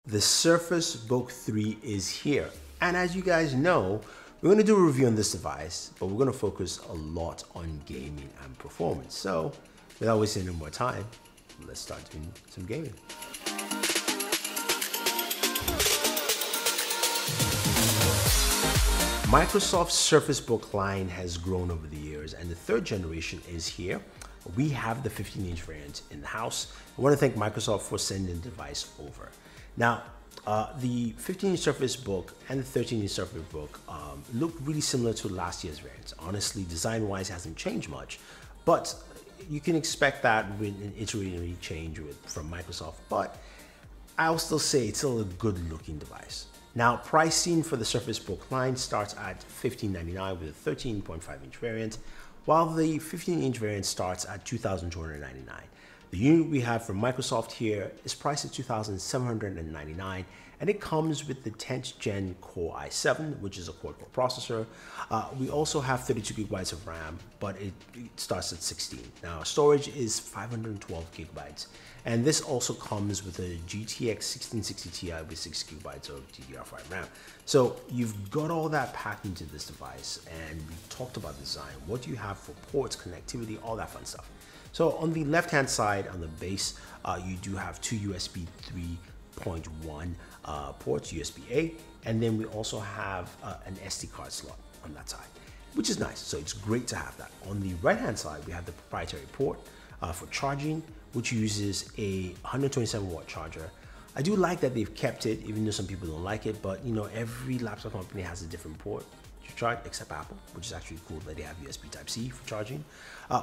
The Surface Book 3 is here. And as you guys know, we're going to do a review on this device, but we're going to focus a lot on gaming and performance. So without wasting any more time, let's start doing some gaming. Microsoft's Surface Book line has grown over the years, and the third generation is here. We have the 15-inch variant in the house. I want to thank Microsoft for sending the device over. Now, the 15-inch Surface Book and the 13-inch Surface Book look really similar to last year's variants. Honestly, design-wise, hasn't changed much, but you can expect that with an iterative change from Microsoft. But I'll still say it's still a good-looking device. Now, pricing for the Surface Book line starts at $1,599 with a 13.5-inch variant, while the 15-inch variant starts at $2,299. The unit we have from Microsoft here is priced at $2,799, and it comes with the 10th Gen Core i7, which is a quad-core processor. We also have 32 gigabytes of RAM, but it starts at 16. Now, storage is 512 gigabytes, and this also comes with a GTX 1660 Ti with 6 gigabytes of DDR5 RAM. So you've got all that packed into this device, and we talked about design. What do you have for ports, connectivity, all that fun stuff. So on the left-hand side, on the base, you do have two USB 3.1 ports, USB-A, and then we also have an SD card slot on that side, which is nice. So it's great to have that. On the right-hand side, we have the proprietary port for charging, which uses a 127-watt charger. I do like that they've kept it, even though some people don't like it, but you know, every laptop company has a different port to charge, except Apple, which is actually cool that they have USB Type-C for charging,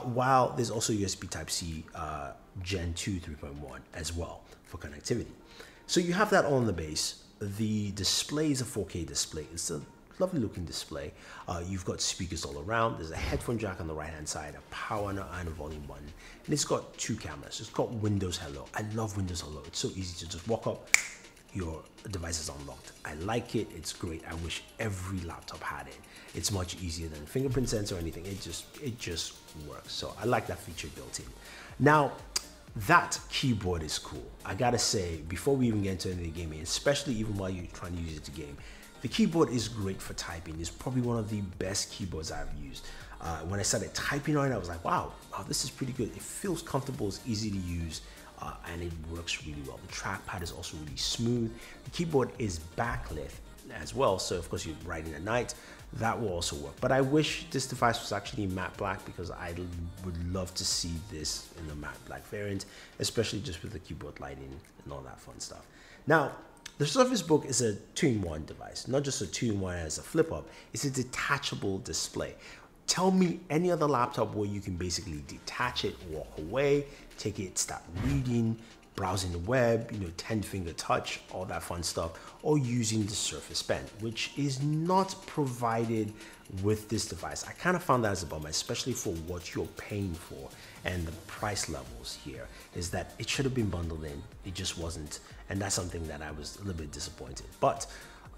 while there's also USB Type-C Gen 2 3.1 as well for connectivity. So you have that all on the base. The display is a 4K display. It's a lovely looking display. You've got speakers all around. There's a headphone jack on the right hand side, a power and a volume button, and it's got two cameras. It's got Windows Hello. I love Windows Hello. It's so easy to just walk up, your device is unlocked. I like it. It's great. I wish every laptop had it. It's much easier than fingerprint sensor or anything. It just works. So I like that feature built in. Now, that keyboard is cool. I gotta say, before we even get into any gaming, especially even while you're trying to use it to game, the keyboard is great for typing. It's probably one of the best keyboards I've used. When I started typing on it, I was like, wow, this is pretty good. It feels comfortable, it's easy to use, and it works really well. The trackpad is also really smooth. The keyboard is backlit as well, so of course you're writing at night, that will also work. But I wish this device was actually matte black, because I would love to see this in the matte black variant, especially just with the keyboard lighting and all that fun stuff. Now, the Surface Book is a 2-in-1 device, not just a 2-in-1 as a flip up, it's a detachable display. Tell me any other laptop where you can basically detach it, walk away, take it, start reading, browsing the web, 10-finger touch, all that fun stuff, or using the Surface Pen, which is not provided with this device. I kind of found that as a bummer, especially for what you're paying for and the price levels here, is that it should have been bundled in. It just wasn't, and that's something that I was a little bit disappointed. But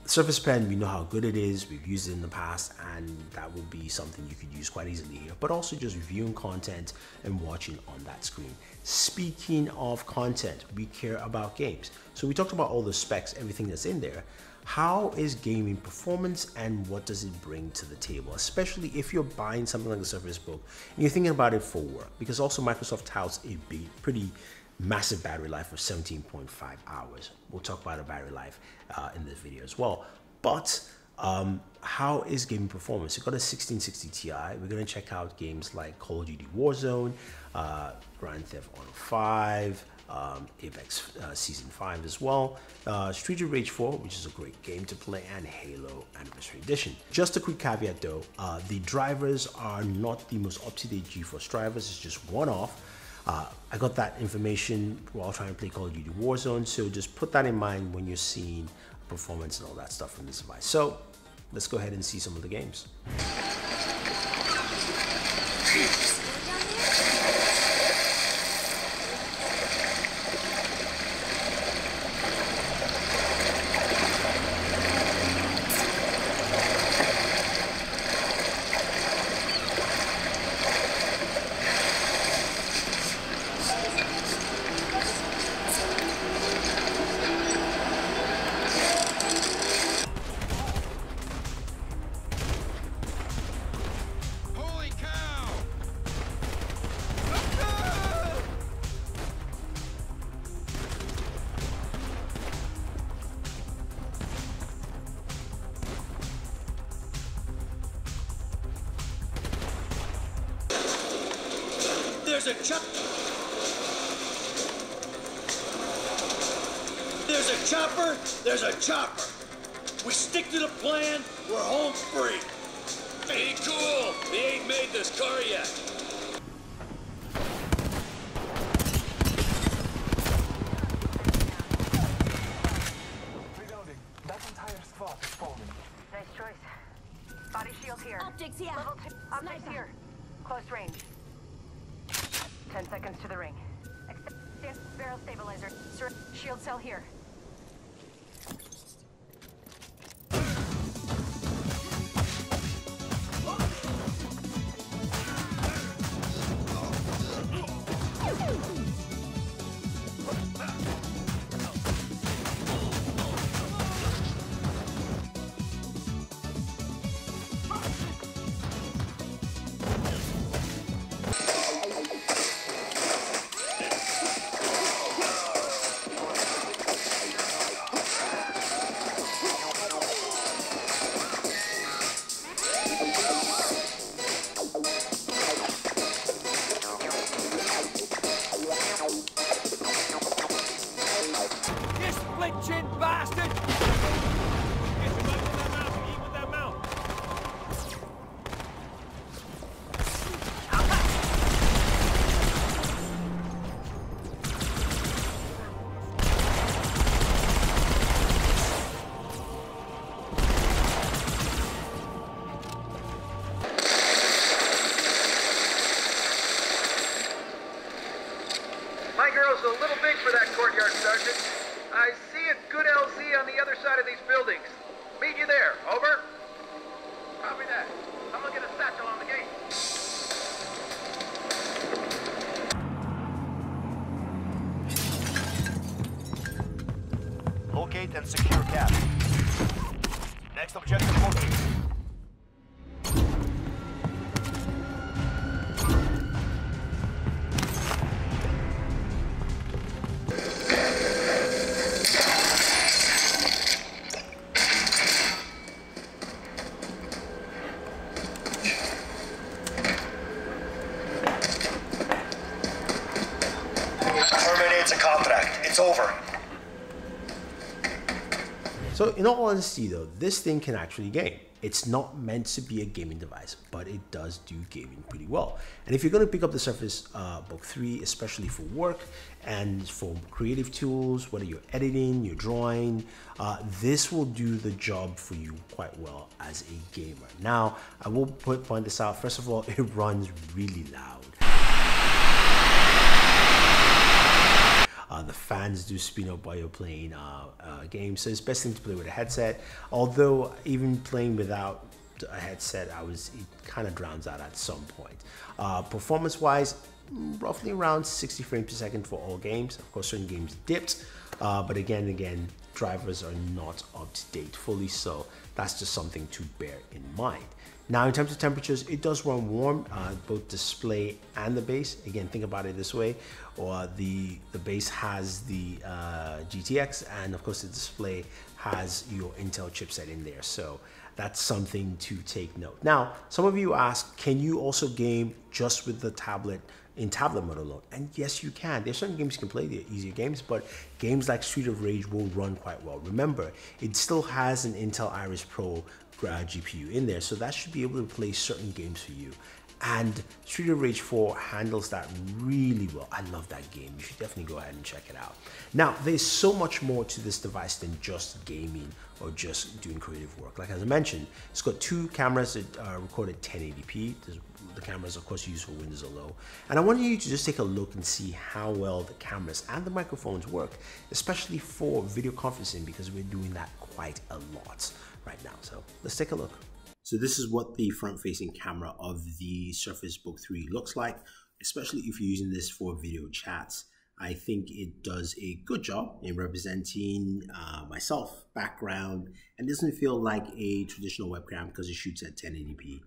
Surface Pen, we know how good it is. We've used it in the past, and that will be something you could use quite easily here, but also just reviewing content and watching on that screen. Speaking of content, we care about games. So we talked about all the specs, everything that's in there. How is gaming performance, and what does it bring to the table, especially if you're buying something like the Surface Book and you're thinking about it for work? Because also Microsoft touts a pretty massive battery life of 17.5 hours. We'll talk about the battery life in this video as well. But how is gaming performance? You've got a 1660 Ti. We're going to check out games like Call of Duty Warzone, Grand Theft Auto 5, Apex Season 5 as well, Streets of Rage 4, which is a great game to play, and Halo Anniversary Edition. Just a quick caveat though, the drivers are not the most up-to-date GeForce drivers. It's just one-off. I got that information while trying to play Call of Duty Warzone, so just put that in mind when you're seeing performance and all that stuff from this device. So let's go ahead and see some of the games. a chopper, there's a chopper. We stick to the plan, we're home free. Hey, cool. He ain't made this car yet. Reloading. That entire squad is falling. Nice choice. Body shield here. Optics here. Level 2. Optics here. Close range. 10 seconds to the ring. Extend barrel stabilizer. Shield cell here. You split-chin bastard! Get him open their mouth and eat with their mouth. My girl's a little big for that courtyard, Sergeant. I see a good LZ on the other side of these buildings. Meet you there. Over. Copy that. I'm looking at satchel on the gate. Locate and secure cap. Next objective located. Terminates a contract. It's over. So in all honesty though, this thing can actually game. It's not meant to be a gaming device, but it does do gaming pretty well. And if you're going to pick up the Surface Book 3, especially for work and for creative tools, whether you're editing, you're drawing, this will do the job for you quite well as a gamer. Now, I will point this out. First of all, it runs really loud. The fans do spin up while you're playing games, so it's best thing to play with a headset. Although even playing without a headset, it kind of drowns out at some point. Performance-wise, roughly around 60 frames per second for all games. Of course, certain games dipped, but again, drivers are not up to date fully, so that's just something to bear in mind. Now, in terms of temperatures, it does run warm, both display and the base. Again, think about it this way, or the base has the GTX, and of course the display has your Intel chipset in there. So that's something to take note. Now, some of you ask, can you also game just with the tablet in tablet mode alone? And yes, you can. There's certain games you can play, they're easier games, but games like Street of Rage will run quite well. Remember, it still has an Intel Iris Pro GPU in there, so that should be able to play certain games for you. And Street of Rage 4 handles that really well. I love that game. You should definitely go ahead and check it out. Now, there's so much more to this device than just gaming or just doing creative work. Like as I mentioned, it's got two cameras that record at 1080p. The cameras, of course, used for Windows or low. And I want you to just take a look and see how well the cameras and the microphones work, especially for video conferencing, because we're doing that quite a lot right now. So let's take a look. So this is what the front-facing camera of the Surface Book 3 looks like, especially if you're using this for video chats. I think it does a good job in representing myself, background, and doesn't feel like a traditional webcam because it shoots at 1080p.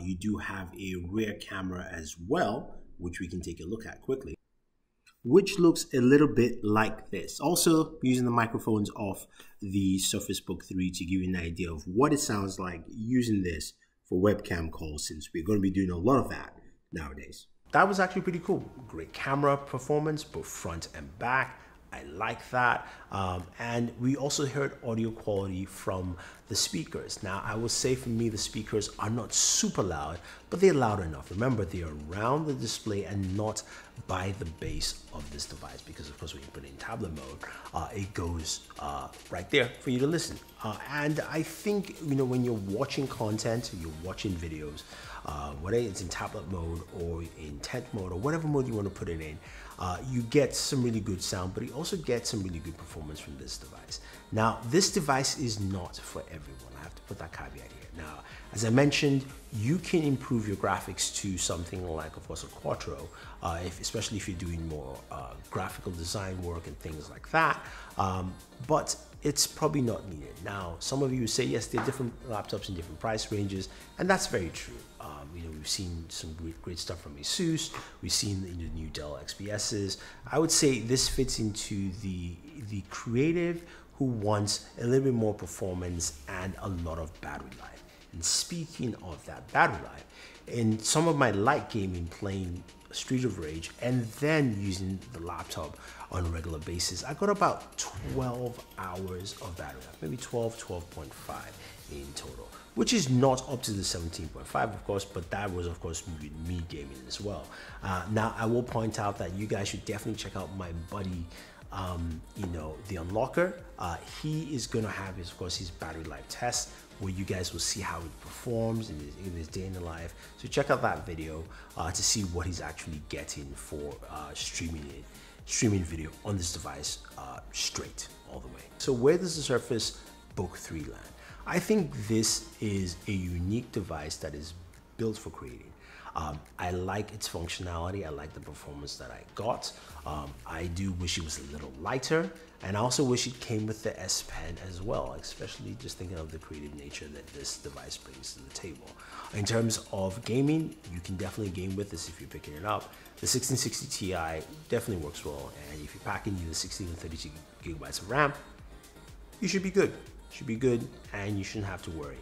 You do have a rear camera as well, which we can take a look at quickly, which looks a little bit like this. Also using the microphones of the Surface Book 3 to give you an idea of what it sounds like using this for webcam calls, since we're going to be doing a lot of that nowadays. that was actually pretty cool. Great camera performance, both front and back. I like that. And we also heard audio quality from the speakers. Now, I will say for me, the speakers are not super loud, but they're loud enough. Remember, they're around the display and not by the base of this device, because of course, when you put it in tablet mode, it goes right there for you to listen. And I think, you know, when you're watching content, you're watching videos, whether it's in tablet mode or in tent mode or whatever mode you want to put it in, you get some really good sound, but you also get some really good performance from this device. Now, this device is not for everyone. I have to put that caveat here. Now, as I mentioned, you can improve your graphics to something like, of course, a Quattro, especially if you're doing more graphical design work and things like that. But it's probably not needed. Now, some of you say, yes, there are different laptops in different price ranges, and that's very true. You know, we've seen some great stuff from ASUS. We've seen the new Dell XPSs. I would say this fits into the creative who wants a little bit more performance and a lot of battery life. And speaking of that battery life, in some of my light gaming, playing Streets of Rage and then using the laptop on a regular basis, I got about 12 hours of battery life, maybe 12.5 in total, which is not up to the 17.5, of course, but that was, of course, me gaming as well. Now, I will point out that you guys should definitely check out my buddy, you know, the Unlocker. He is going to have, of course, his battery life test, where you guys will see how it performs in his day in the life. So check out that video to see what he's actually getting for streaming video on this device straight all the way. So where does the Surface Book 3 land? I think this is a unique device that is built for creating. I like its functionality. I like the performance that I got. I do wish it was a little lighter, and I also wish it came with the S Pen as well, especially just thinking of the creative nature that this device brings to the table. In terms of gaming, you can definitely game with this if you're picking it up. The 1660 Ti definitely works well, and if you're packing either 16 and 32 gigabytes of RAM, you should be good. Should be good, and you shouldn't have to worry.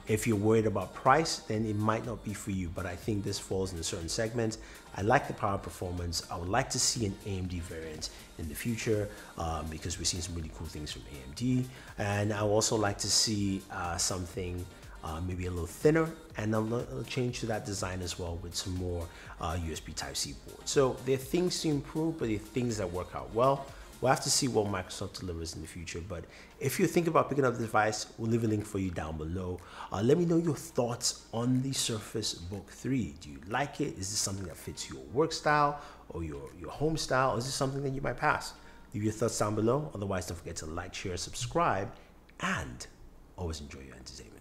If you're worried about price, then it might not be for you, but I think this falls in a certain segment. I like the power performance. I would like to see an AMD variant in the future because we're seeing some really cool things from AMD, and I would also like to see something maybe a little thinner and a little change to that design as well, with some more USB Type-C ports. So there are things to improve, but there are things that work out well. We'll have to see what Microsoft delivers in the future, but if you think about picking up the device, we'll leave a link for you down below. Let me know your thoughts on the Surface Book 3. Do you like it? Is this something that fits your work style or your home style? Or is this something that you might pass? Leave your thoughts down below. Otherwise, don't forget to like, share, subscribe, and always enjoy your entertainment.